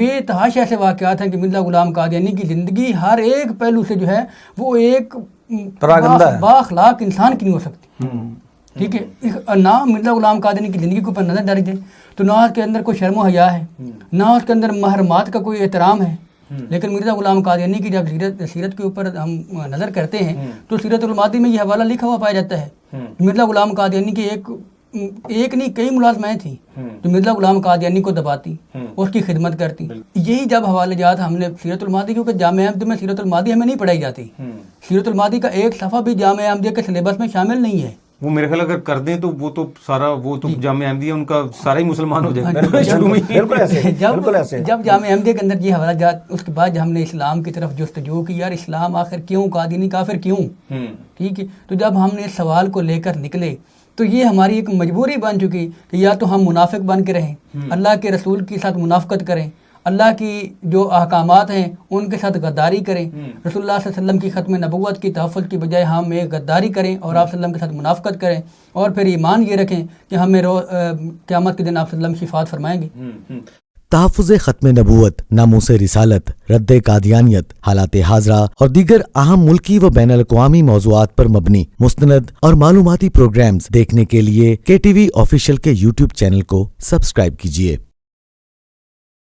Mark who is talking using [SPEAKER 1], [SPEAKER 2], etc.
[SPEAKER 1] بے تحاشا ایسے واقعات ہیں کہ مرزا غلام قادیانی کی زندگی ہر ایک پہلو سے جو ہے وہ ایک بااخلاق انسان کی نہیں ہو سکتی. ٹھیک ہے, نہ مرزا غلام قادیانی کی زندگی کے اوپر نظر ڈالی جائے تو نہ اس کے اندر کوئی شرم و حیا ہے, نہ اس کے اندر محرمات کا کوئی احترام ہے. لیکن مرزا غلام قادیانی کی جب سیرت کے اوپر ہم نظر کرتے ہیں تو سیرت الماضی میں یہ حوالہ لکھا ہوا پایا جاتا ہے. مرزا غلام قادیانی کی ایک نہیں کئی ملازمائیں تھیں جو مرزا غلام قادیانی کو دباتی, اس کی خدمت کرتی. یہی جب حوالے جات ہم نے سیرت الماضی, کیونکہ جامعہ احمدیہ میں سیرت الماضی ہمیں نہیں پڑھائی جاتی, سیرت الماضی کا ایک صفحہ بھی جامعہ احمدیہ کے سلیبس میں شامل نہیں ہے.
[SPEAKER 2] وہ میرے خیال اگر کر دیں تو وہ تو سارا وہ تو جامعہ احمدیہ ان کا سارا ہی مسلمان ہو جائے گا شروع میں.
[SPEAKER 1] جب جامعہ احمدیہ کے اندر یہ حوالہ جات, اس کے بعد جب ہم نے اسلام کی طرف جستجو کی, یار اسلام آخر کیوں, قادیانی کافر کیوں, ٹھیک ہے, تو جب ہم نے اس سوال کو لے کر نکلے تو یہ ہماری ایک مجبوری بن چکی کہ یا تو ہم منافق بن کے رہیں, اللہ کے رسول کے ساتھ منافقت کریں, اللہ کی جو احکامات ہیں ان کے ساتھ غداری کریں, رسول اللہ صلی اللہ علیہ وسلم کی ختم نبوت کی تحفظ کی بجائے ہم ایک غداری کریں اور آپ صلی اللہ علیہ وسلم کے ساتھ منافقت کریں, اور پھر ایمان یہ رکھیں کہ ہمیں قیامت کے دن آپ صلی اللہ علیہ وسلم شفاعت فرمائیں گے.
[SPEAKER 3] تحفظ ختم نبوت, ناموس رسالت, رد قادیانیت, حالات حاضرہ اور دیگر اہم ملکی و بین الاقوامی موضوعات پر مبنی مستند اور معلوماتی پروگرامز دیکھنے کے لیے KTV آفیشیل کے YouTube چینل کو سبسکرائب کیجیے.